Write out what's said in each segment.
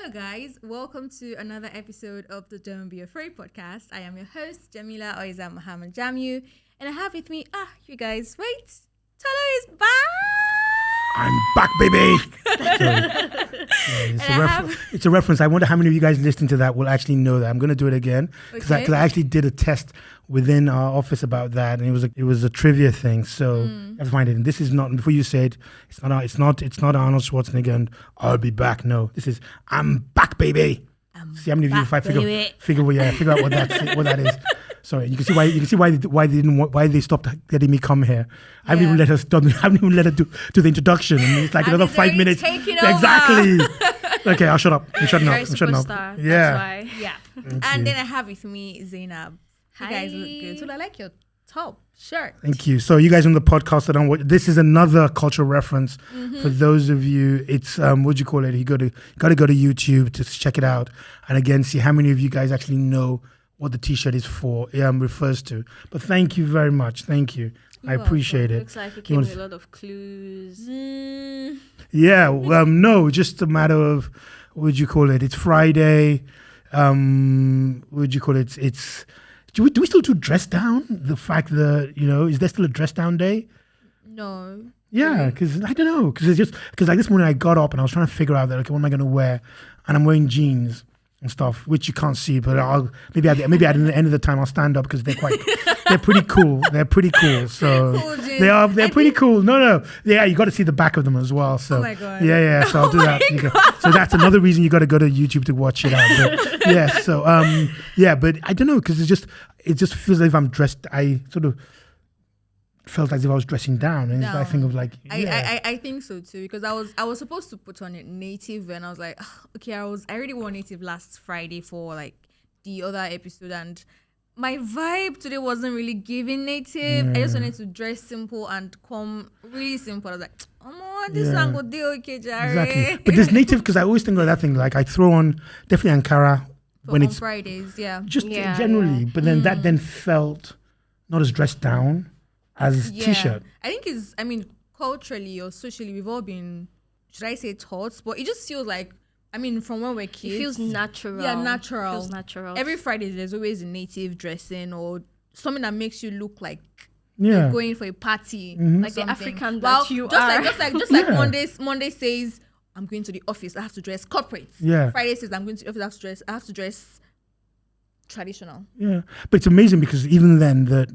Hello guys, welcome to another episode of the Don't Be Afraid podcast. I am your host, Jamila Oiza Muhammad Jamil, and I have with me, you guys, wait, Tolu is back! I'm back, baby! It's a reference. I wonder how many of you guys listening to that will actually know that. I'm going to do it again because I actually did a test within our office about that, and it was a trivia thing. So you have to find it. And this is not, before you said it's not Arnold Schwarzenegger and I'll be back. No, this is I'm back, baby. See how many of you, if I figure out what that is. Sorry, you can see why they stopped letting me come here. I haven't even let her stop. I haven't even let her do the introduction. And it's like another 5 minutes. Exactly. Okay, I'll shut up. I'm shutting up. Yeah. That's why. Yeah. And then I have with me Zainab. Hi. You guys look good. So I like your top shirt. Thank you. So you guys on the podcast that don't watch, this is another cultural reference for those of you. It's what do you call it? You got to go to YouTube to check it out, and again see how many of you guys actually know what the T-shirt is for. refers to. But thank you very much. Thank you. I appreciate it. Looks like it came with a lot of clues. Yeah. No, just a matter of what would you call it? It's Friday. What would you call it? It's. Do we still do dress down? The fact that, is there still a dress down day? No. Yeah, because I don't know. Because like this morning I got up and I was trying to figure out that, okay, what am I going to wear? And I'm wearing jeans and stuff, which you can't see, but maybe at the end of the time I'll stand up because they're pretty cool. They're pretty cool. So they're pretty cool. No. Yeah, you got to see the back of them as well. So oh my God. Yeah. So I'll do that. So that's another reason you got to go to YouTube to watch it out. But yeah. So but I don't know because it just feels like if I'm dressed, I sort of felt as if I was dressing down, and I think of like I think so too, because I was supposed to put on a native, and I was like, okay, I already wore native last Friday for like the other episode, and my vibe today wasn't really giving native. I just wanted to dress simple and come really simple. I was like, this one go deal okay, Jerry. Exactly. But there's native, because I always think of that thing, like I throw on definitely Ankara when it's Fridays, generally, but then that then felt not as dressed down as T-shirt. I think culturally or socially, we've all been, should I say taught, but it just feels like, from when we're kids. It feels natural. Yeah, natural. It feels natural. Every Friday, there's always a native dressing or something that makes you look like you're going for a party. Like the African that you are. Just like Monday says, I'm going to the office, I have to dress corporate. Yeah. Friday says, I'm going to the office, I have to dress traditional. Yeah. But it's amazing because even then that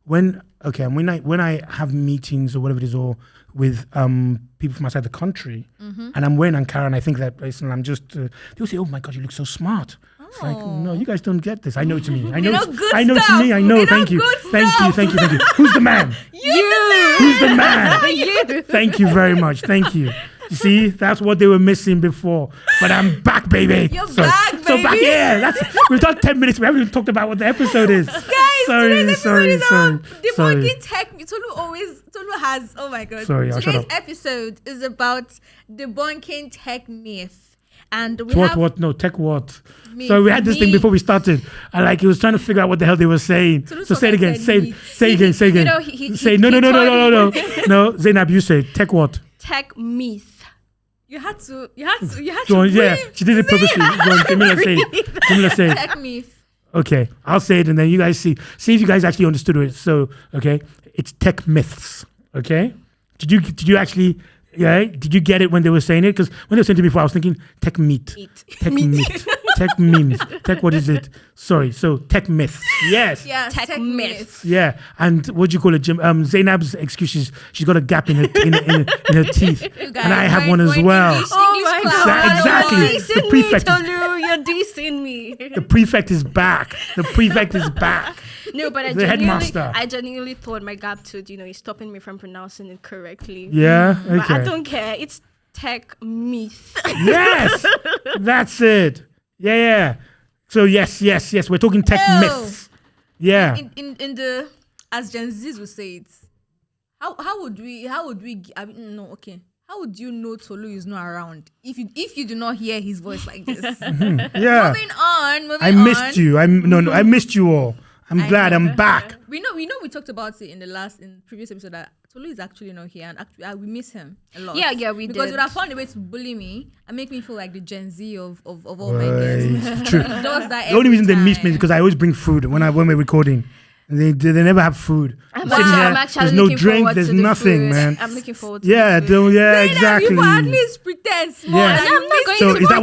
when I have meetings or whatever it is, or with people from outside the country, and I'm wearing Ankara, and I think that person, I'm just they'll say, "Oh my God, you look so smart." It's like, no, you guys don't get this. I know it's me. I know it's me. I know. Thank you. Who's the man? You. Who's the man? You. Thank you very much. Thank you. You see, that's what they were missing before. But I'm back, baby. You're back, baby. So back, we've done 10 minutes. We haven't even talked about what the episode is. Guys, sorry. Debunking tech. Tolu has, oh my God. Sorry, today's episode is about debunking tech myth. And we tech what? So we had this thing before we started, and he was trying to figure out what the hell they were saying. So say it again. Say again. No, Zainab, you say tech what? Tech myth. You had to she did it purposely. Jamila say it. Tech myth. Okay, I'll say it and then you guys see if you guys actually understood it. So, okay, it's tech myths. Okay, did you actually? Yeah, did you get it when they were saying it? Because when they were saying it before, I was thinking tech meat, tech meat, tech memes, tech. What is it? Sorry, so tech myths. Yes. Yeah, tech myths. Yeah, and what do you call it, Jim? Zainab's excuse, she's got a gap in her teeth, and I have one as well. Oh my God! Exactly. The prefect. You're dissing me. The prefect is back. No, but I genuinely thought my gap tooth, is stopping me from pronouncing it correctly. Yeah, okay. But I don't care. It's tech myth. Yes, that's it. Yeah. So yes. We're talking tech myths. Yeah. In the, as Gen Zs would say it, how would we? How would you know Tolu is not around if you do not hear his voice like this? Yeah. Moving on. I missed you. I missed you all. I'm glad I'm back. We know we talked about it in previous episode that Tolu is actually not here, and actually we miss him a lot. Yeah, we because did. he would have found a way to bully me and make me feel like the Gen Z of all my guests. True. He does that The only reason they miss me time. is because I always bring food when we're recording. They never have food. I'm Sitting here, actually there's no looking drink, forward there's to the nothing, food. man. I'm looking forward to Yeah, the food. exactly. You at least pretend small. Yes. and I'm you not miss going So to is that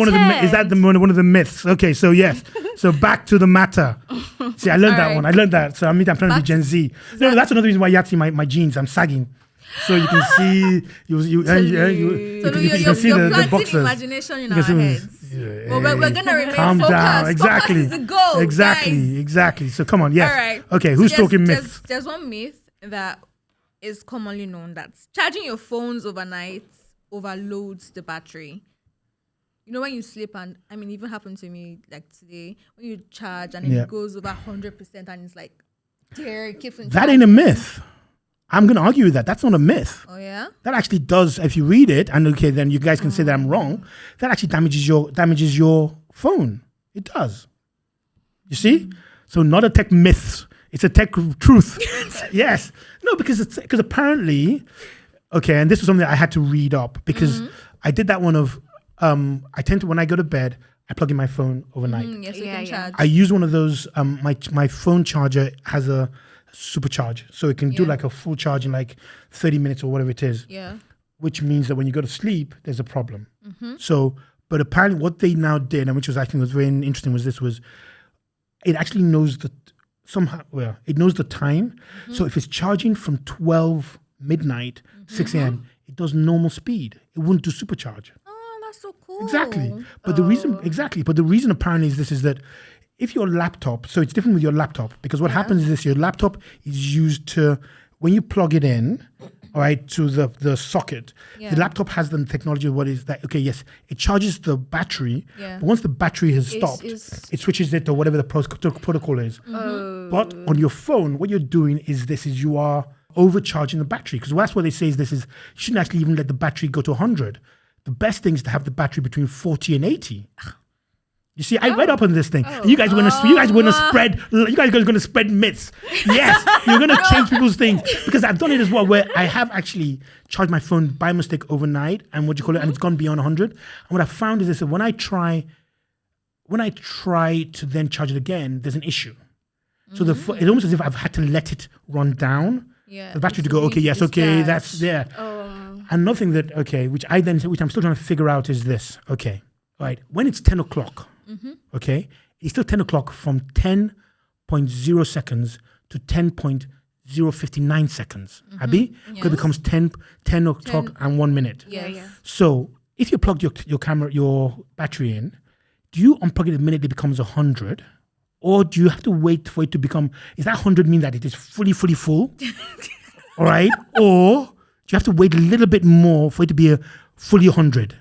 one of the myths? Okay, so yes. So back to the matter. See, I learned that Alright. one. I learned that. So I'm trying to be Back- Gen Z. No, that's another reason why you have to see my jeans. I'm sagging. So you can see you can see you're the planting boxers. imagination in You our can see- heads. Yeah, Well, we're gonna remain calm focused. down. Exactly. Focus is the goal, guys. Exactly. So come on, yes. All right. Okay, So who's talking myths? There's one myth that is commonly known that charging your phones overnight overloads the battery. You know, when you sleep, and I mean, it even happened to me like today, when you charge and Yeah. it goes over 100% and it's like, there, it keeps on That ain't a myth. I'm going to argue with that. That's not a myth. Oh, yeah? That actually does, if you read it, and okay, then you guys can say that I'm wrong. That actually damages your phone. It does. You see? So not a tech myth. It's a tech truth. Yes. No, because apparently, okay, and this was something that I had to read up because I did that one of I tend to, when I go to bed, I plug in my phone overnight. Yes, you Yeah, can yeah. charge. I use one of those. My phone charger has a supercharge, so it can do Yeah. like a full charge in like 30 minutes or whatever it is. Yeah. Which means that when you go to sleep, there's a problem. So, but apparently, what they now did, and which was I think was very interesting, was it actually knows it knows the time. So if it's charging from 12 midnight, 6 a.m., it does normal speed. It wouldn't do supercharge. Oh, that's so cool. Exactly. But the reason apparently is that if your laptop, so it's different with your laptop, because what happens is this: your laptop is used to, when you plug it in, all right, to the socket, Yeah. the laptop has the technology of what is that, okay, yes, it charges the battery, Yeah. but once the battery has stopped, is- it switches it to whatever the protocol is. But on your phone, what you're doing is you are overcharging the battery, because that's what they say is you shouldn't actually even let the battery go to 100. The best thing is to have the battery between 40 and 80. You see, I read up on this thing. You guys going to spread myths. Yes, you're going to change people's things, because I've done it as well, where I have actually charged my phone by mistake overnight, and and it's gone beyond 100. And what I found is this: that when I try to then charge it again, there's an issue. So it's almost as if I've had to let it run down. Yeah. The battery to go, okay, yes, okay, that's there. Um, Another thing that, okay, which I'm still trying to figure out is this. Okay, right. When it's 10 o'clock, okay, it's still 10 o'clock from 10.0 seconds to 10.059 seconds. Abi? Because it becomes 10 o'clock and 1 minute. Yes. So if you plug your battery in, do you unplug it the minute it becomes 100? Or do you have to wait for it to become, is that 100 mean that it is fully full? All right? Or do you have to wait a little bit more for it to be a fully 100?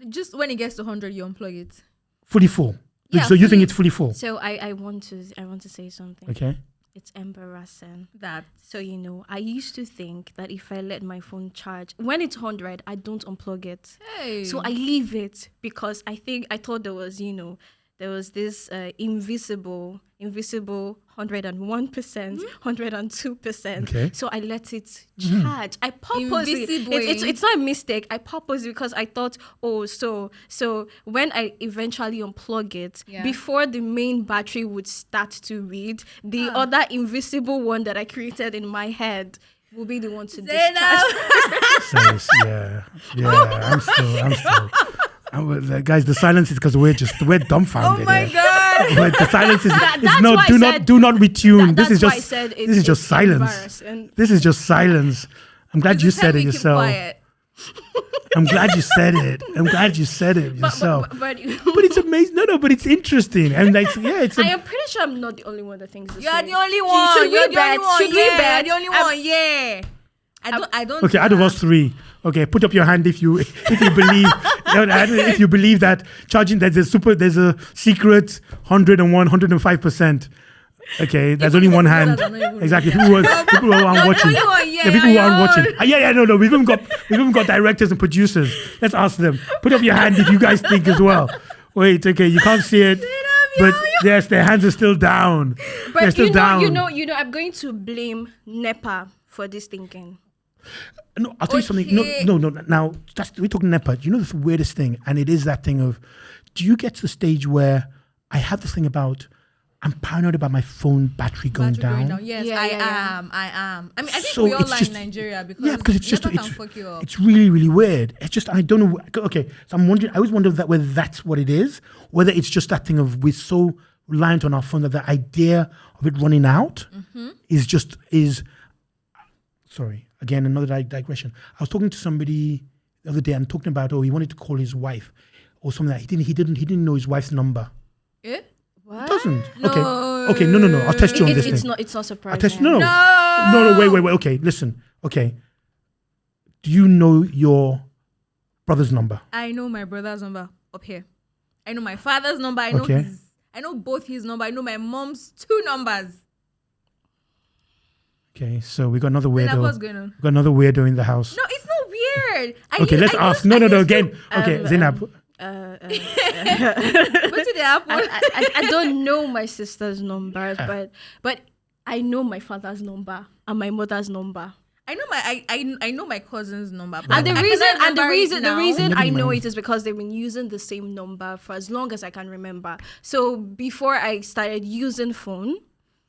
Just when it gets to 100, you unplug it. Fully full. Yeah, So you think fully- it's fully full? so I want to say something. Okay. It's embarrassing. That. So, I used to think that if I let my phone charge, when it's 100, I don't unplug it. Hey. So I leave it because I thought there was, there was this invisible 101%, 102%. Okay. So I let it charge. I purposely, Invisible. it's not a mistake. I purposely, because I thought, so when I eventually unplug it, Yeah. before the main battery would start to read, the other invisible one that I created in my head will be the one to discharge. I'm still. Guys, the silence is because we're dumbfounded. Oh my God. But the silence is That's no. why I Do said- not retune. That's This is why I just said this is just it's silence. embarrassing. This is just silence. I'm glad you said it yourself. I'm glad you said it. Yourself. But But it's amazing. No, but it's interesting. And like, yeah, it's. I am pretty sure I'm not the only one that thinks this You're way. the only one. Should we You're the bet? only one. Should we Yeah, bet? You're the only one. Yeah. I don't. Okay, out of us three. Okay, put up your hand if you believe that charging there's a secret 101, 105%. Okay, there's only one hand. Exactly. People who aren't watching. People who aren't watching. No. We've even got directors and producers. Let's ask them. Put up your hand if you guys think as well. Wait, okay, you can't see it. But yes, their hands are still down. They're But still down. I'm going to blame NEPA for this thinking. No, I'll tell you something. No. Now, we're talking NEPA. You know the weirdest thing, and it is that thing of, do you get to the stage where I have this thing about, I'm paranoid about my phone battery going down. Yes, Yeah, I yeah. am. I mean, I think So we all it's lie just- in Nigeria because because NEPA can fuck you up. it's really, really weird. It's just, I don't know. Okay, so I'm wondering, I always wonder whether that's what it is, whether it's just that thing of we're so reliant on our phone that the idea of it running out is sorry, again, another digression. I was talking to somebody the other day and talking about, he wanted to call his wife or something like that. He didn't know his wife's number. Eh? What? Doesn't. No. Okay, no. I'll test you on this It's thing. not. It's not I'll surprising. test No, wait. Okay, listen. Okay. Do you know your brother's number? I know my brother's number up here. I know my father's number. I know both his number. I know my mom's 2 numbers. Okay, so we got another Then what's weirdo. going on? We got another weirdo in the house. No, it's not weird. Okay, let's ask. No, again. Okay, Zainab. What did happen? I don't know my sister's numbers, but I know my father's number and my mother's number. I know my cousin's number. But And the I reason cannot remember it now. I Never know mind. it is because they've been using the same number for as long as I can remember. So before I started using phone,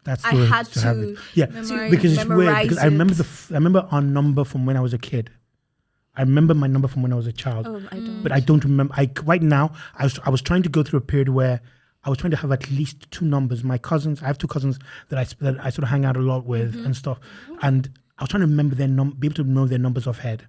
That's I the way had have to it. Yeah, memorize- because it's weird. memorize Because I it. remember our number from when I was a kid. I remember my number from when I was a child. oh, I don't. But I don't remember. Right now, I was trying to go through a period where I was trying to have at least 2 numbers. My cousins, I have 2 cousins that I sort of hang out a lot with and stuff. And I was trying to remember be able to know their numbers off head,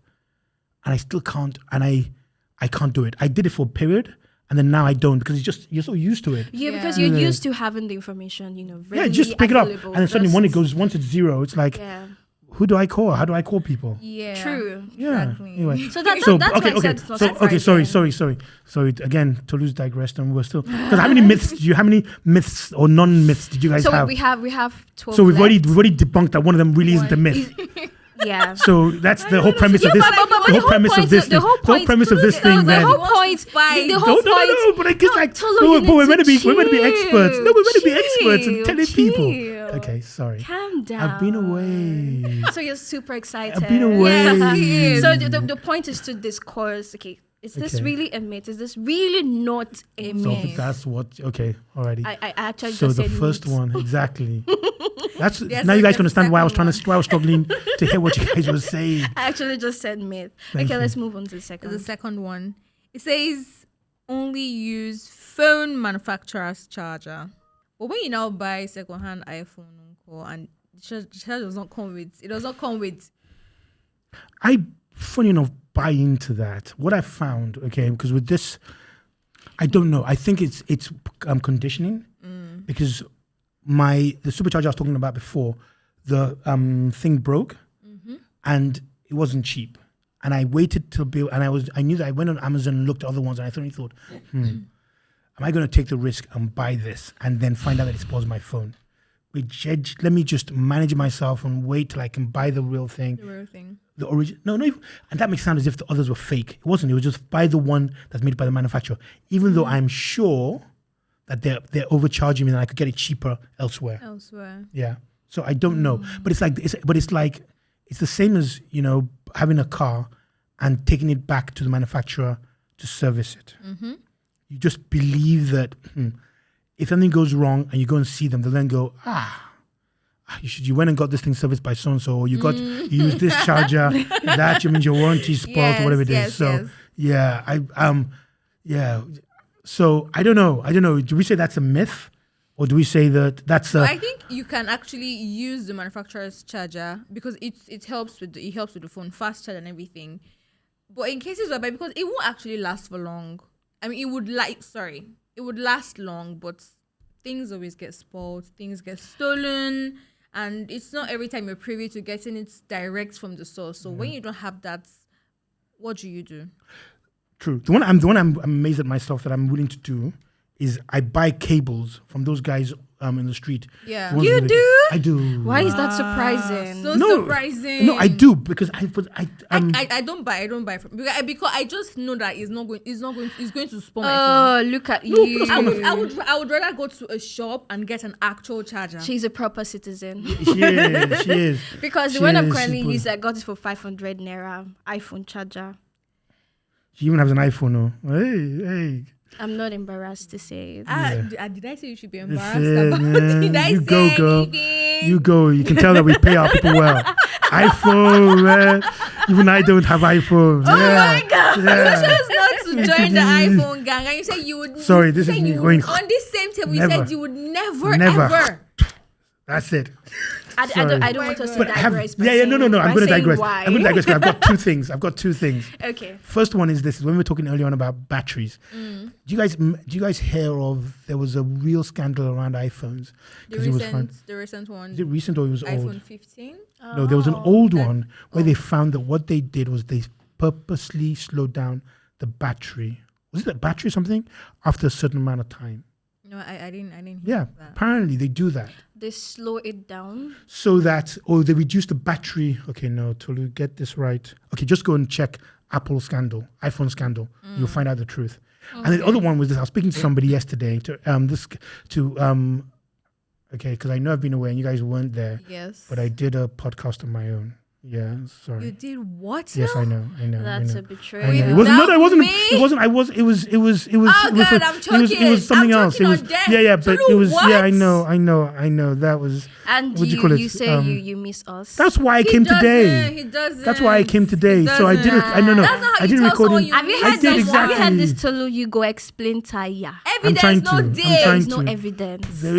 and I still can't. And I can't do it. I did it for a period, and then now I don't because you're so used to it. Yeah, because Yeah. you're used to having the information, Yeah, readily just pick it up, available. and then suddenly once it's 0, it's like, Yeah, who do I call? How do I call people? Yeah. true. Yeah. Exactly. Anyway. So that's why I said it's not surprising. Sorry. Again, Tolu's digressed, and we're still. Because how many myths or non-myths did you guys So have? we have 12. So we've left. already debunked that one of them really isn't a myth. Yeah. So that's the whole premise of Yeah, this. but The whole premise of this thing. The whole premise of this thing. the Then. whole point. Fight. The whole point. No, but I guess like, Tolu, no, you but we're need meant to be to experts. No, we're meant to be experts and chill, telling people. chill. Okay, sorry. Calm down. I've been away. So you're super excited. I've been away. Yes, he is. So the point is to discourse. Okay, is this Okay. really a myth? Is this really not a So myth? that's what. Okay, alrighty. I actually So just the said first myth. one, exactly. That's Yes, now you guys that's can understand why I was the why I was struggling to hear what you guys were saying. I actually just said myth. Thank Okay, you. let's move on to the second. The second one. It says only use phone manufacturer's charger. But when you now buy second-hand iPhone and the charger does not come with. I, funny enough, buy into that. What I found, okay, because with this, I don't know. I think it's conditioning because the supercharger I was talking about before, the thing broke and it wasn't cheap. And I waited till bill, and I knew that I went on Amazon and looked at other ones, and I suddenly thought, am I going to take the risk and buy this and then find out that it spoils my phone? Let me just manage myself and wait till I can buy the real thing. The real thing. The original, no, and that makes it sound as if the others were fake. It wasn't. It was just buy the one that's made by the manufacturer, even though I'm sure that they're overcharging me and I could get it cheaper elsewhere. Yeah. So I don't know, but it's the same as having a car and taking it back to the manufacturer to service it. You just believe that if something goes wrong and you go and see them, they'll then go, you went and got this thing serviced by so and so, or you used this charger, that means your warranty is spoiled, or whatever it is. So yeah, So I don't know. Do we say that's a myth, or do we say that that's a? I think you can actually use the manufacturer's charger because it helps with the phone, fast charge and everything. But in cases whereby, because it won't actually last for long. I mean, it would last long, but things always get spoiled, things get stolen, and it's not every time you're privy to getting it direct from the source. So when you don't have that, what do you do? True. The one I'm amazed at myself that I'm willing to do is I buy cables from those guys in the street. Yeah. The ones You with the- do? I do. Why is that surprising? So No. surprising. No, I do because I don't buy from because I just know that it's going to spoil my phone. Oh, look at you. I would rather go to a shop and get an actual charger. She's a proper citizen. she is. Because the She one I'm is, currently she's using, I got it for 500 naira. iPhone charger. She even has an iPhone. Oh, hey. I'm not embarrassed to say it. Did I say you should be That's embarrassed it, about? man. Did I You say go, girl. anything? You go. You can tell that we pay our people well. iPhone, man. Even I don't have iPhone. Oh my God. Yeah. You chose not to join the iPhone gang, and you said you would. Sorry, you this said is me you going. would- on this same table. You Never. said you would never. Never. That's it. I Sorry. don't want us to But I have, digress. by no. saying- I'm by going to saying digress. why. I'm going to digress because I've got two things. Okay. First one is this: when we were talking earlier on about batteries. Do you guys hear of? There was a real scandal around iPhones The because it was found. recent one. Is it recent or it was old? iPhone 15. No, there was an old one where they found that what they did was they purposely slowed down the battery. Was it the battery or something? After a certain amount of time. No, I didn't. Yeah, Hear that. apparently they do that. They slow it down. So that, or they reduce the battery. Okay, no, Tolu, get this right. Okay, just go and check Apple scandal, iPhone scandal. You'll find out the truth. And the other one was this. I was speaking to somebody yesterday okay, because I know I've been away and you guys weren't there, Yes. but I did a podcast on my own. Yeah, sorry. You did what? Yes, now? I know. That's I a know. betrayal. It wasn't. No, Without it wasn't. me? It wasn't. I was. It was. Oh it was. God, I'm choking. It was something I'm else. It choking was. on death. Yeah, but Tolu, it was. Yeah, I what? know. That was. And What do you call it? you say you miss us. That's why I He came doesn't, today. He doesn't. That's why I came today. He So I did it. I know. That's not how I you did tell recording. someone you Have you miss heard I did this? someone. Have you heard this? exactly. Tolu, you go explain Taya. trying Evidence, no to. I'm date. trying There's no to. evidence. There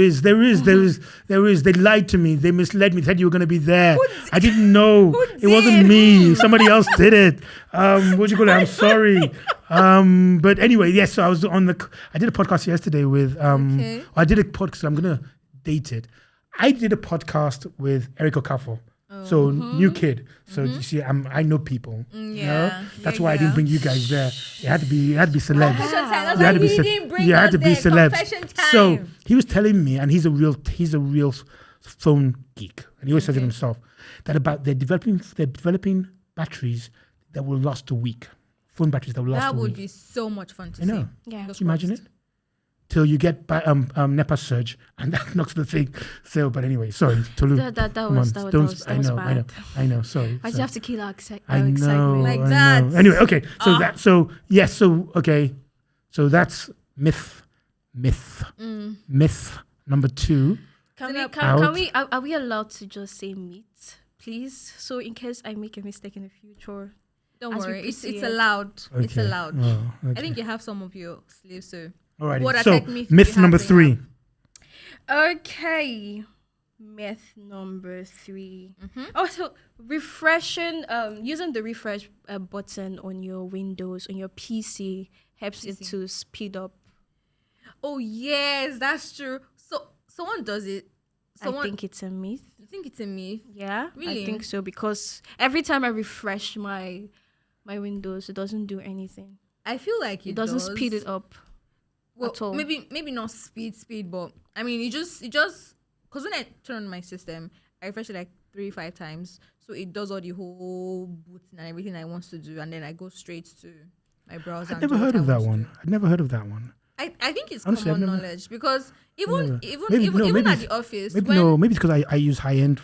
is. They lied to me. They misled me. Said you were going to be there. I didn't know. It did? wasn't me. Somebody else did it. What do you call it? I'm sorry. But anyway, yes. So I was I did a podcast yesterday with. Okay. I did a podcast. I'm going to date it. I did a podcast with Eric Okafor. So new kid. So you see, I know people. You know? That's why I didn't bring you guys there. It had to be celebs. Confession time. That's You why had to be he ce- didn't bring you had us to be there. celebs. Confession time. So he was telling me, and he's a real phone geek, and he always says it himself, that about they're developing batteries that will last a week. Phone batteries that will last that a would week. be so much fun to I know. see. Yeah. Can you imagine it? Till you get NEPA surge, and that knocks the thing. So, but anyway, sorry, Tolu. That come was on, that don't- was bad. I know. Sorry. Why'd you have to kill our I excitement? know. Like I that. know. Anyway, okay. So that's myth. Myth number 2. Are we allowed to just say meat, please? So in case I make a mistake in the future. Don't As we worry. It's proceed. allowed. It's Okay. allowed. Oh, okay. I think you have some of your sleeves, so Alrighty. what So attack myth myth you number have 3. Okay. Myth number 3. Also, refreshing, using the refresh button on your Windows, on your PC, helps it to speed up. Oh yes, that's true. So someone does it. I think it's a myth. You think it's a myth? Yeah, Really? I think so, because every time I refresh my Windows, it doesn't do anything. I feel like It doesn't speed it up well, at all. Maybe not speed, but I mean it just because when I turn on my system, I refresh it like 3-5 times, so it does all the whole booting and everything I want to do, and then I go straight to my browser. I'd and never do what heard I of that want to one. do. I'd never heard of that one. I think it's Honestly, I've common never- knowledge because even Maybe at the office, Maybe it's because I use high end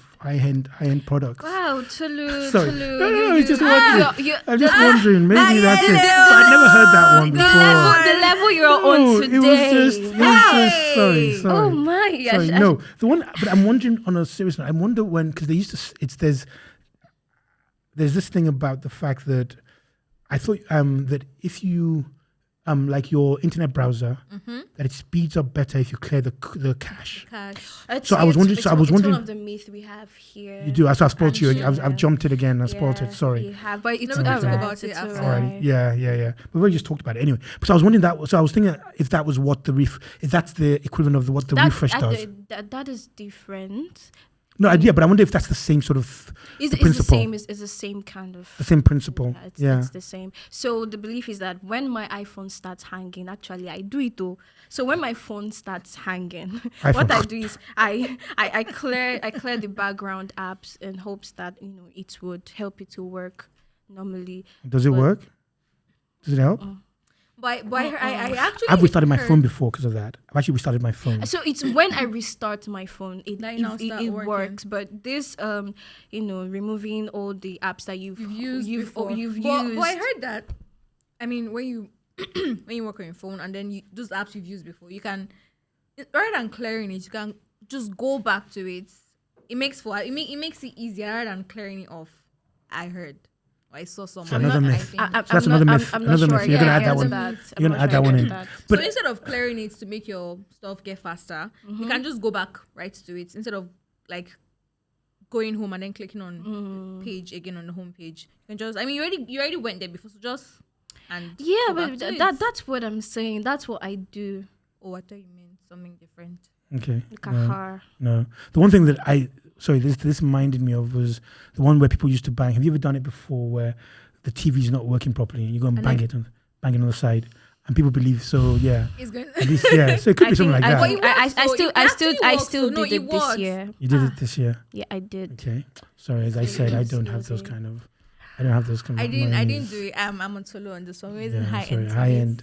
products. Wow, Tolu, Sorry. Tolu. No, you it's just do- wondering. I'm just wondering. Maybe that's it. But I'd never heard that one before. The level you're No, on today. it was just sorry. Oh my! Sorry, no. The one, but I'm wondering on a serious note. I wonder when, because they used to. There's this thing about the fact that I thought that if you like your internet browser, that it speeds up better if you clear the cache. So I was wondering. It's one of the myth we have here. You do. So I spoiled you. Actually, I've jumped it again. I spoiled Yeah, it. Sorry. You have, but it's No, we can talk alright. about it It's after. alright. Alright. Yeah. We've already just talked about it anyway. But so I was wondering that. So I was thinking if that was what if that's the equivalent of what the refresh does. That is different. No idea, but I wonder if that's the same sort of It's principle. it's the same kind of. The same principle. It's the same. So the belief is that when my iPhone starts hanging, actually I do it too. So when my phone starts hanging, what I do is I clear the background apps in hopes that it would help it to work normally. Does it work? Does it help? But I actually I've restarted my heard- phone before because of that. I've actually restarted my phone. So it's when I restart my phone, it now start working. works. But this, removing all the apps that you've used before. you've But used. I heard that. I mean, when you when you work on your phone and then those apps you've used before, you can rather than clearing it, you can just go back to it. It makes it easier rather than clearing it off. I heard. I saw someone. another myth. I think. I'm That's another myth. I'm Another not myth. sure. You're gonna I add that get one. that. You're gonna add that one in. So But instead of clearing it to make your stuff get faster, you can just go back right to it instead of like going home and then clicking on the page again on the home page. You can just you already went there before, so just Yeah, go but back to it. that's what I'm saying. That's what I do. Oh, I thought you meant something different. okay. Like a car. No. The one thing that this reminded me of was the one where people used to bang. Have you ever done it before where the TV's not working properly and you go and bang it on the side and people believe so? Yeah. It's going. At least, yeah. So it could be something like that. I still did it this year. You did it this year. Yeah, I did. Okay. Sorry, as I said, I don't have those kind of. I don't have those kind of. I didn't do it. I'm on Tolu on this one. It's high end.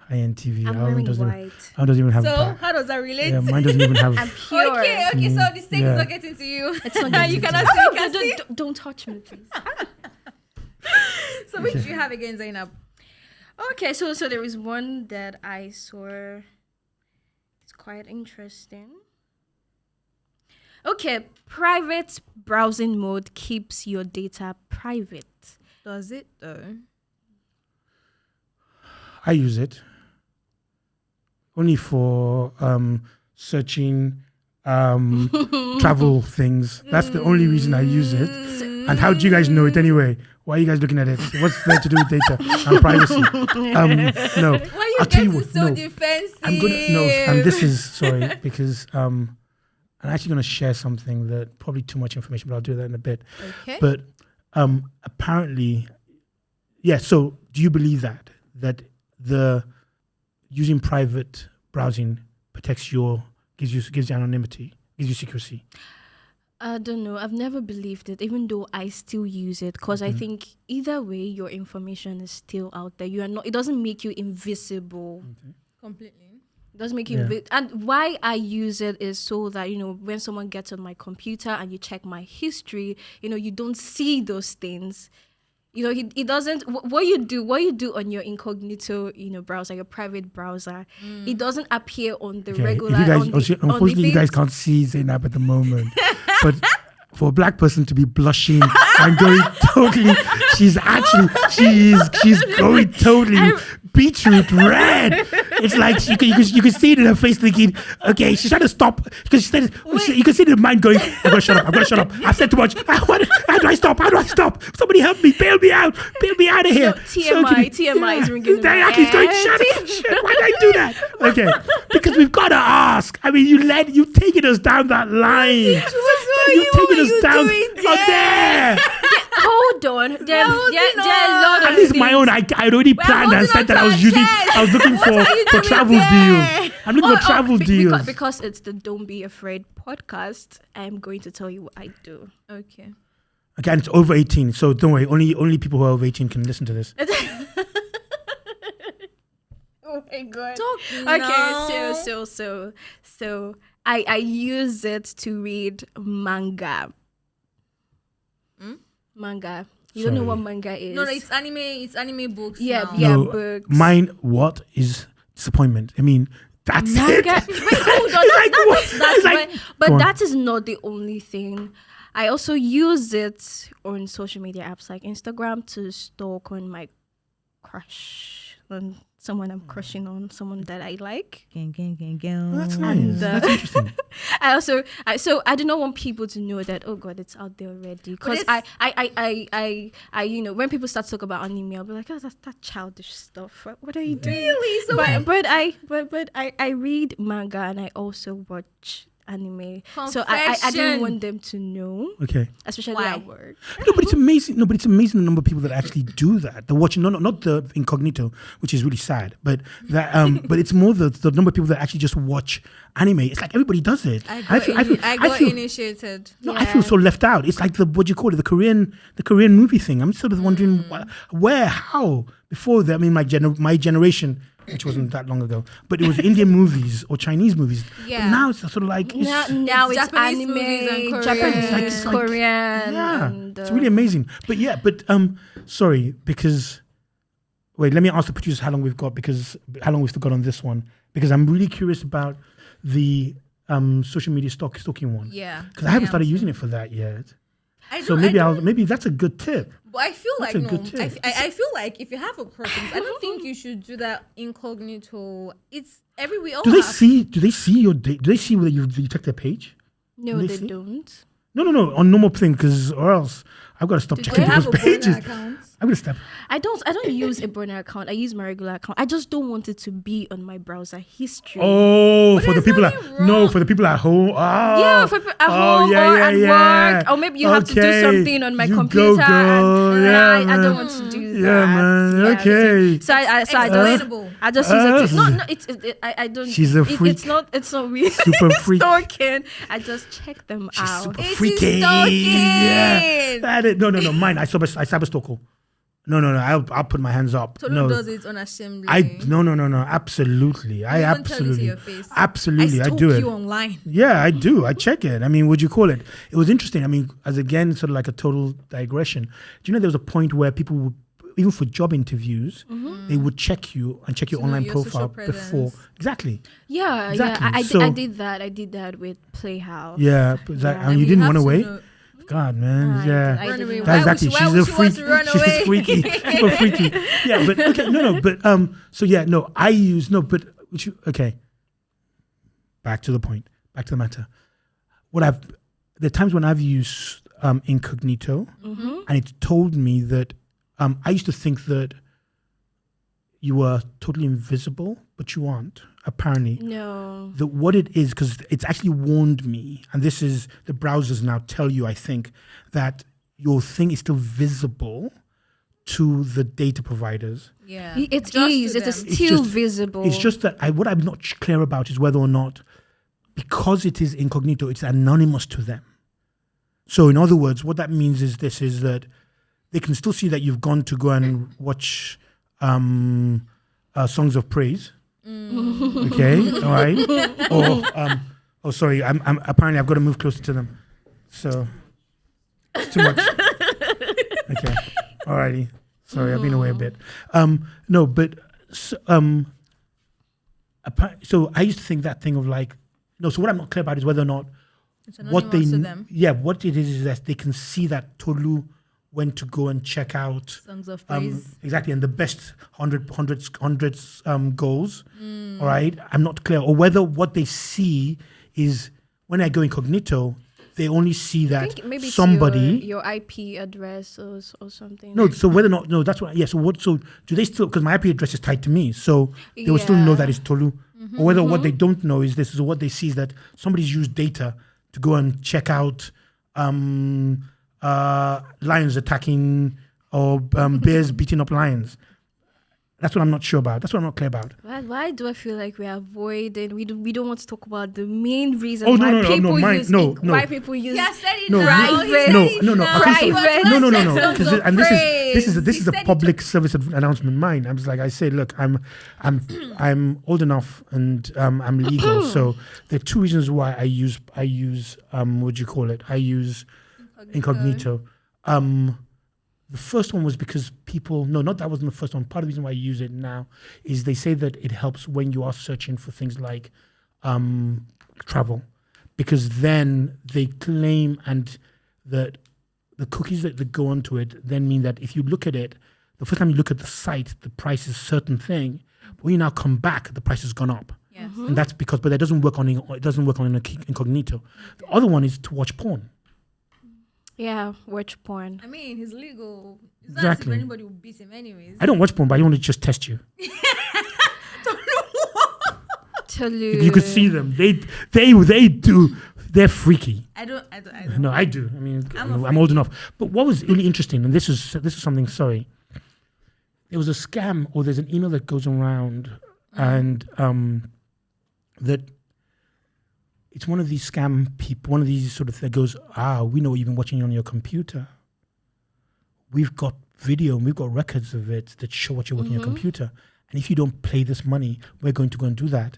High end TV. I'm Ours wearing doesn't. white. Ours doesn't even have. So how does that relate? Yeah, mine doesn't even have. I'm pure. Okay. So this thing Yeah. is not getting to you. It's not You getting cannot to see. me. You can see. Don't touch me, please. So which do you have again, Zainab? Okay, so there is one that I saw. It's quite interesting. Okay, private browsing mode keeps your data private. Does it though? I use it only for searching travel things. That's the only reason I use it. And how do you guys know it anyway? Why are you guys looking at it? What's there to do with data and privacy? No. Why are you I'll tell you getting what, so no. defensive? I'm gonna no, and this is sorry because I'm actually gonna share something that probably too much information, but I'll do that in a bit. Okay. But apparently, yeah. So do you believe that the using private browsing protects gives you anonymity, gives you secrecy? I don't know. I've never believed it, even though I still use it, because I think either way, your information is still out there. You are not. It doesn't make you invisible. Completely. It doesn't make you and why I use it is so that when someone gets on my computer and you check my history, you don't see those things. It doesn't. What you do on your incognito, browser, your private browser, it doesn't appear on the regular. If you guys, on the unfortunately, you guys can't see Zainab at the moment, but for a black person to be blushing and going totally, she's going totally beetroot red. It's like you can see it in her face thinking, okay, she's trying to stop because she said you can see the mind going, I'm gonna shut up. I've said too much. How do I stop? Somebody help me, bail me out of here. TMI is ringing. He's going, shut. Why did I do that? Okay, because we've got to ask. I mean, you've taken us down that line. You've taken us down there. Hold on. There are a lot of At least my things. own, I already planned and said that I was looking for travel deals. I'm looking for travel deals. Because it's the Don't Be Afraid podcast, I'm going to tell you what I do. Okay. Okay, and it's over 18, so don't worry. Only people who are over 18 can listen to this. Oh my god. Okay, so I use it to read manga. Manga. You don't know what manga is? No, it's anime. It's anime books. Yeah, now. yeah, No, books. mine, what is disappointment? I mean, that's Manga. it. Wait, hold on. It's like, but go on. that is not the only thing. I also use it on social media apps like Instagram to stalk on my crush, on someone I'm crushing on, someone that I like. Oh, that's nice. That's interesting. I do not want people to know that, oh God, it's out there already. Because I when people start to talk about anime, I'll be like, oh, that's that childish stuff. What are you doing? Really? So But I read manga and I also watch anime. So I didn't want them to know. Okay. Especially Why? at work. No, but it's amazing. No, but it's amazing the number of people that actually do that. They're watching, not the incognito, which is really sad, but that but it's more the number of people that actually just watch anime. It's like everybody does it. I got initiated. No, I feel so left out. It's like the what do you call it? The Korean movie thing. I'm sort of wondering where, how before that. I mean, my generation, which wasn't that long ago, but it was Indian movies or Chinese movies. Yeah. But now it's sort of like Now it's Japanese anime, movies and Korean. Japanese, It's like- Korean. yeah, And, it's really amazing. But sorry, because wait, let me ask the producers how long we've still got on this one, because I'm really curious about the social media stalking one. Yeah. Because I haven't started using it for that yet. I So don't- maybe that's a good tip. But I feel That's like a good tip. I feel like if you have a preference, I don't think you should do that incognito. It's we all Do they have. see your date? Do they see whether you check their page? No, They they see? don't. No, on normal thing, because or else I've got to stop Do checking you have people's a burner pages. account? I'm gonna stop. I don't use a burner account. I use my regular account. I just don't want it to be on my browser history. Oh, for the there's people nothing for the people at home. Oh, Yeah, for people at home or at work, or maybe you have to do something on my You computer. Go, girl. And Yeah, I man. don't want to do that. Yeah, man. Yeah, Okay. So I Explainable. just use it. No, I don't. She's a freak. It's not weird. Super freak. Stalking. I just check them She's out. super It is freaky. stalking. Yeah. That is, no, mine. I cyber stalk. No. I'll put my hands up. Tolu No. does it unashamedly. No. Absolutely. I Even tell it to absolutely. your face. Absolutely. I stalk do it. you online. Yeah, I do. I check it. I mean, would you call it? It was interesting. I mean, as again, sort of like a total digression. Do you know there was a point where people would, even for job interviews, they would check you and check your To know online your social profile before. presence. Exactly. Yeah, Exactly. I So- did that. I did that with Playhouse. Yeah. But Yeah. and you We didn't have run to away? know- God, man. I Yeah. did- Run away. did That's Why exactly. would She's she a want freak. to run She's away? freaky. Super freaky. Yeah, but okay, but so yeah, no, I use okay. Back to the point. Back to the matter. The times when I've used incognito, and it told me that I used to think that you were totally invisible, but you aren't. Apparently, No. what it is, because it's actually warned me, and this is the browsers now tell you, I think, that your thing is still visible to the data providers. Yeah. It Just to is. It them. is It's still just- visible. It's just that what I'm not clear about is whether or not, because it is incognito, it's anonymous to them. So in other words, what that means is that they can still see that you've gone to go and watch songs of praise. Okay, all right. Or sorry, I'm apparently I've got to move closer to them. So it's too much. Okay, alrighty. Sorry, I've been away a bit. No, but so I used to think that thing of like, no. So what I'm not clear about is whether or not It's what they, anonymous to them. yeah, what it is that they can see that Tolu went to go and check out Songs of praise. exactly, and the best hundreds goals. All right, I'm not clear, or whether what they see is when I go incognito, they only see I that think maybe it's somebody. your IP address or something. No, so whether or not, no, that's what. Yeah, so what? So do they still? Because my IP address is tied to me, so they will still know that it's Tolu. Or whether what they don't know is this is what they see is that somebody's used data to go and check out lions attacking or bears beating up lions. That's what I'm not sure about. That's what I'm not clear about. Why do I feel like we're avoiding? We don't want to talk about the main reason Oh, why no, people mine- use no. why people use. Yeah, said it No, now. no, He private- said no, it no, now. okay, so- Private. no, Songs because of and this praise. is He a said it public service announcement. Mine. I was like, I say, look, I'm old enough and I'm legal. So there are two reasons why I use what do you call it? I use incognito. The first one was because that wasn't the first one. Part of the reason why I use it now is they say that it helps when you are searching for things like travel, because then they claim and that the cookies that go onto it then mean that if you look at it, the first time you look at the site, the price is a certain thing. But when you now come back, the price has gone up. Yes. And that's because, but that doesn't work on incognito. The other one is to watch porn. Yeah, watch porn. I mean, he's legal. It's not as Exactly. if anybody will beat him anyways. I don't watch porn, but I want to just test you. Tolu. If you could see them, they do. They're freaky. I don't. No, I do. I mean, I'm I'm old enough. But what was really interesting, and this is something. Sorry, there was a scam, or there's an email that goes around, and that it's one of these scam people, one of these sort of that goes, we know what you've been watching on your computer. We've got video and we've got records of it that show what you're watching on your computer. And if you don't pay this money, we're going to go and do that.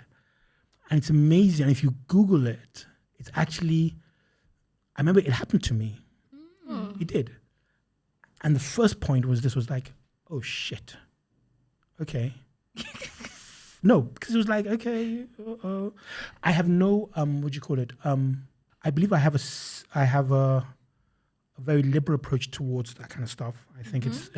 And it's amazing. And if you Google it, it's actually, I remember it happened to me. It did. And the first point was this was like, oh shit. Okay. No, because it was like, okay, I have no, what do you call it? I believe I have a very liberal approach towards that kind of stuff. I think it's,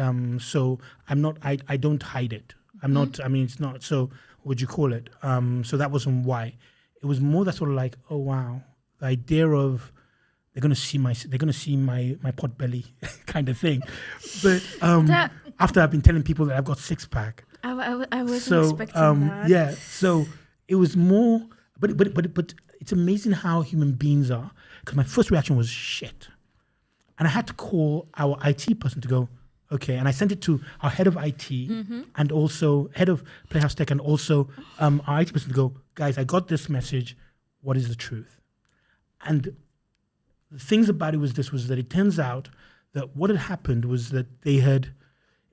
so I'm not, I don't hide it. I'm not, I mean, it's not, so what do you call it? So that wasn't why. It was more that sort of like, oh wow, the idea of they're gonna see my pot belly kind of thing. But after I've been telling people that I've got six pack. I wasn't expecting that. Yeah, so it was more, but it's amazing how human beings are. Because my first reaction was shit, and I had to call our IT person to go, okay, and I sent it to our head of IT and also head of Playhouse Tech and also our IT person to go, guys, I got this message. What is the truth? And the things about it was that it turns out that what had happened was that it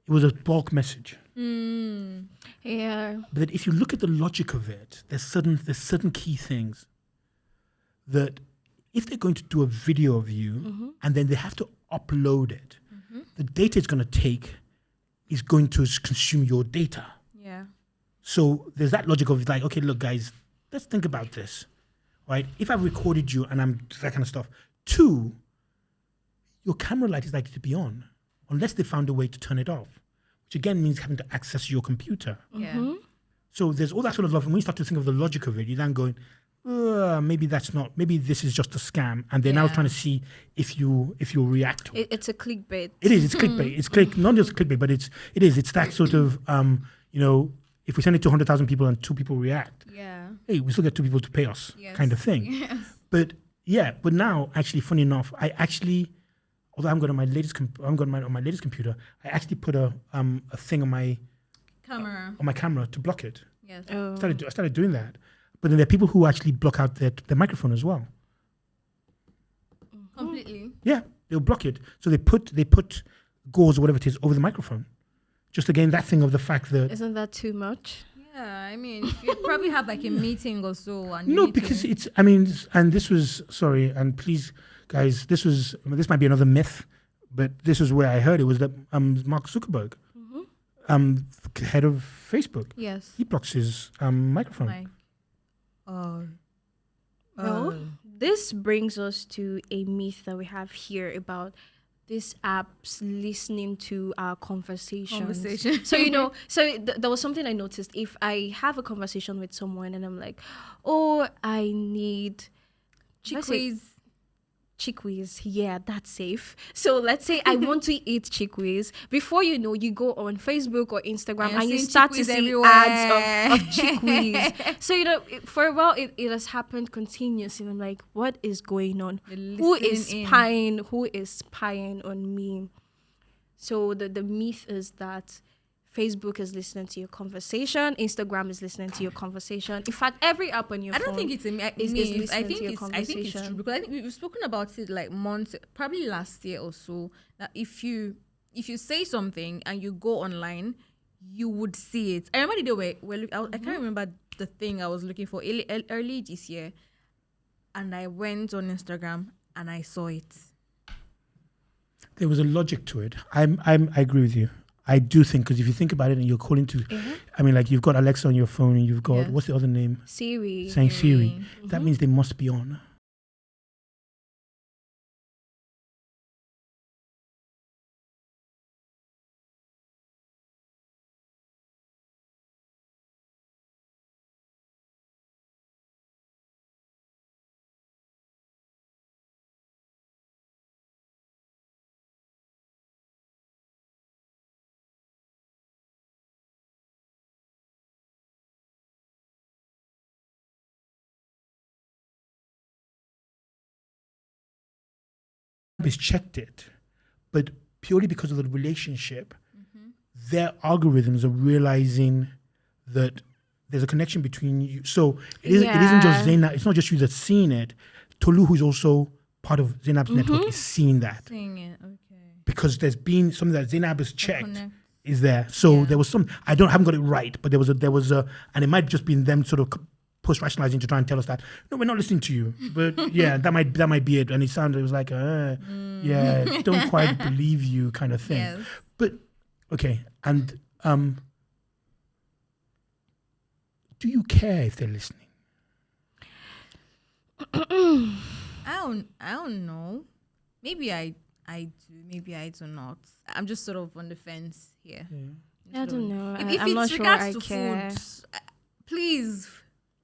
was a bulk message. Yeah. But if you look at the logic of it, there's certain key things that if they're going to do a video of you and then they have to upload it, the data it's going to take is going to consume your data. Yeah. So there's that logic of like, okay, look, guys, let's think about this, right? If I've recorded you and I'm that kind of stuff. 2, your camera light is likely to be on unless they found a way to turn it off, which again means having to access your computer. Yeah. So there's all that sort of love. And when you start to think of the logic of it, you're then going, maybe this is just a scam. And they're now trying to see if you react to it. It's a clickbait. It is, it's clickbait. It's not just clickbait, but it's that sort of, if we send it to 100,000 people and 2 people react, hey, we still get 2 people to pay us kind of thing. Yes. But now, actually, funny enough, although I'm going on my latest computer, I actually put a thing on my camera to block it. Yes. Oh. I started doing that. But then there are people who actually block out their microphone as well. Completely. Yeah, they'll block it. So they put gauze or whatever it is over the microphone. Just again, that thing of the fact that... Isn't that too much? Yeah, I mean, you probably have like a meeting or so. And No, because and this was, sorry, and please, guys, this might be another myth, but this is where I heard it was that Mark Zuckerberg, head of Facebook, yes, he blocks his microphone. Well, this brings us to a myth that we have here about these apps listening to our conversations. So, there was something I noticed. If I have a conversation with someone and I'm like, oh, I need chickpeas, yeah, that's safe. So let's say I want to eat chickpeas. Before you know, you go on Facebook or Instagram and you start to see everywhere. ads of chickpeas. So, for a while, it has happened continuously. And I'm like, what is going on? Who is spying on me? So the myth is that Facebook is listening to your conversation. Instagram is listening to your conversation. In fact, every app on your phone. I don't think it's a myth. I think it's true because I think we've spoken about it like months, probably last year or so. That if you say something and you go online, you would see it. I remember the day where I can't remember the thing I was looking for early this year, and I went on Instagram and I saw it. There was a logic to it. I agree with you. I do think, because if you think about it and you're calling to, I mean, like you've got Alexa on your phone and you've got, what's the other name? Siri. Saying Siri. That means they must be on. has checked it, but purely because of the relationship, their algorithms are realizing that there's a connection between you. So it isn't just Zainab. It's not just you that's seeing it. Tolu, who's also part of Zainab's network, is seeing that. Seeing it, okay. Because there's been something that Zainab has checked is there. So there was some, haven't got it right, but there was a, and it might just be them sort of post-rationalizing to try and tell us that, no, we're not listening to you. But yeah, that might be it. And it was like, yeah, don't quite believe you kind of thing. Yes. But, okay. And do you care if they're listening? I don't know. Maybe I do. Maybe I do not. I'm just sort of on the fence here. I don't know. If I'm it's not sure regards I to care. food, please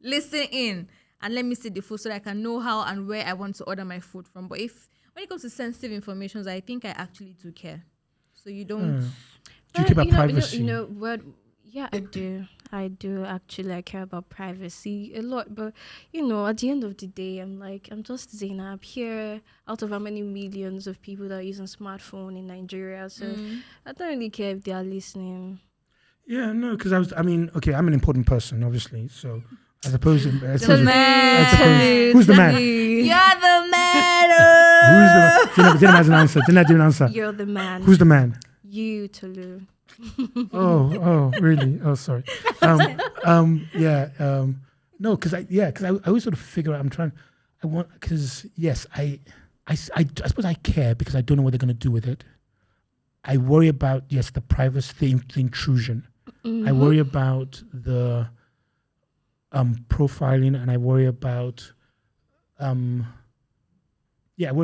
listen in and let me see the food so that I can know how and where I want to order my food from. But when it comes to sensitive information, I think I actually do care. So you don't. Do you care about privacy? You know what? Yeah, I do. I do actually. I care about privacy a lot. But at the end of the day, I'm just Zainab here out of how many millions of people that are using smartphone in Nigeria. So I don't really care if they are listening. Yeah, no, because I'm an important person, obviously. So I suppose. The man. Who's the man? You're the man. Who's the man? Zainab has an answer. Zainab didn't answer. You're the man. Who's the man? You, Tolu. Oh, really? Oh, sorry. No, because I always sort of figure out. I suppose I care because I don't know what they're going to do with it. I worry about the privacy, the intrusion. I worry about the profiling, and I worry about I worry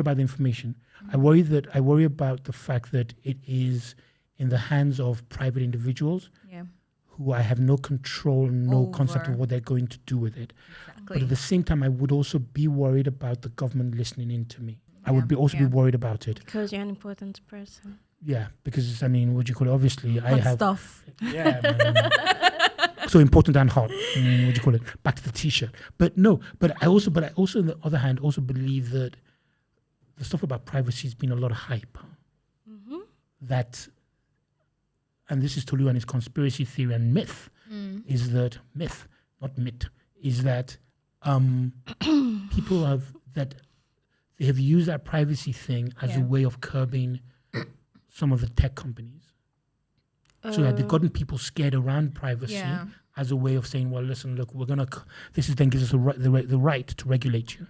about the information. I worry about the fact that it is in the hands of private individuals who I have no control, no concept of what they're going to do with it. Exactly. But at the same time, I would also be worried about the government listening in to me. I would be worried about it. Because you're an important person. Yeah, because, what do you call it? Obviously, I have... stuff. Yeah, man. So important and hot. What do you call it? Back to the T-shirt. But I also, on the other hand, also believe that the stuff about privacy has been a lot of hype. That... And this is Tolu and his conspiracy theory and myth, is that myth, not myth, is that people they have used that privacy thing as a way of curbing some of the tech companies. So that they've gotten people scared around privacy as a way of saying, well, listen, look, this then gives us the right to regulate you.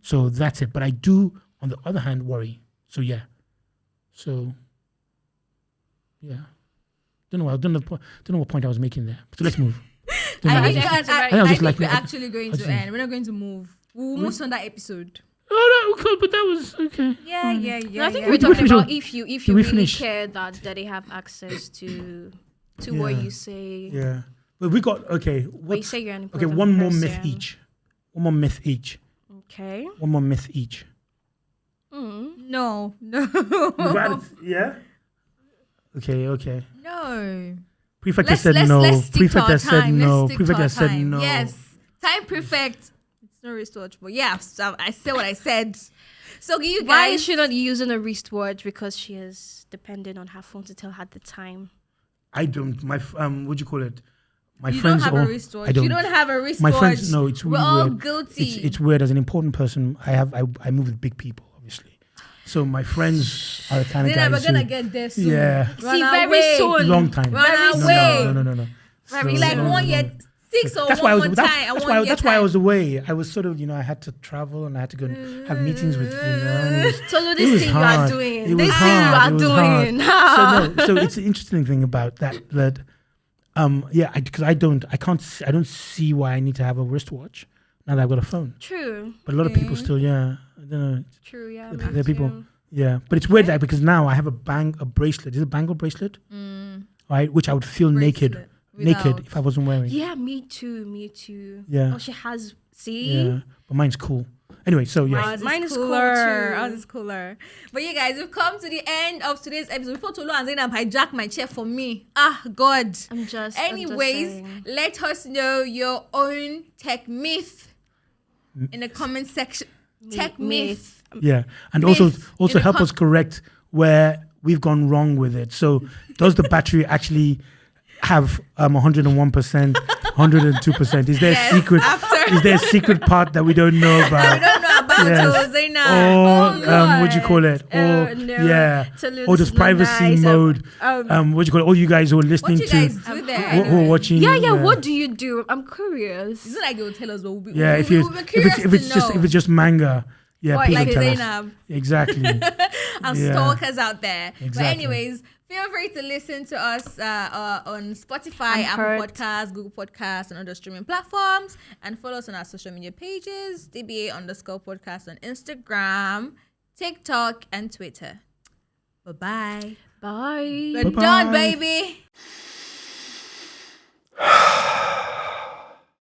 So that's it. But I do, on the other hand, worry. So yeah. Don't know what point I was making there. So let's move. I think we're actually going to end. We're not going to move. We'll move on that episode. Oh, no, but that was okay. Yeah. No, I think we're talking about if you really care that they have access to what you say. Yeah. But we got What you say you're an important one more person. myth each. One more myth each. Okay. One more myth each. No. Yeah. Okay. No. Prefect said no. Prefect said no. Prefect said no. Yes. Time prefect. It's no wristwatch, but so I said what I said. So you guys, why is she not using a wristwatch? Because she is dependent on her phone to tell her the time. I don't. My what do you call it? My you friends don't have all, a wristwatch. I don't. You don't have a wristwatch. My friends, no, it's really we're all weird. guilty. It's weird. As an important person, I move with big people, obviously. So my friends are the kind of guys we're gonna get there soon. Yeah. See, very soon. Long time. Run away. No. Very like 1 year, 6 or that's 1 why more time. That's why I was away. I was sort of, I had to travel and I had to go and have meetings with, and Tolu, this thing you are doing. This thing you are doing. So it's an interesting thing about that. Because I don't see why I need to have a wristwatch now that I've got a phone. True. But a lot of people still, I don't know. True, yeah. There are people, but it's weird that because now I have a bracelet. Is it a bangle bracelet? Right, which I would feel naked if I wasn't wearing. Yeah, me too. Yeah. Oh, she has. See. Yeah, but mine's cool. Anyway, so yeah. Mine is cooler. cool too. Ours is cooler. But you guys, we've come to the end of today's episode. Before Tolu and Zainab hijack my chair for me. God. I'm just. Anyways, let us know your own tech myth in the comment section. tech myth. Yeah, and Myth also in the help us correct where we've gone wrong with it. So, does the battery actually have 101%, 102%? Is there Yes, a secret? after- Is there a secret part that we don't know We about? don't know about Yes. it, Zainab. Or what do you call it? Or no. yeah, Tolu, or this this is not privacy nice. mode. What do you call it? All you guys who are What listening you guys to, do there? who are Anyway? watching. Yeah. What do you do? I'm curious. It's not like you'll tell us, but we'll be, Yeah, we're curious if it's just manga, yeah, Or please like don't tell us. Zainab Exactly. and Yeah. stalkers out there. But Exactly. anyways, feel free to listen to us on Spotify, And Apple Hurt. Podcasts, Google Podcasts, and other streaming platforms. And follow us on our social media pages, DBA_podcast on Instagram, TikTok, and Twitter. Bye-bye. Bye. We're Bye-bye. done, baby.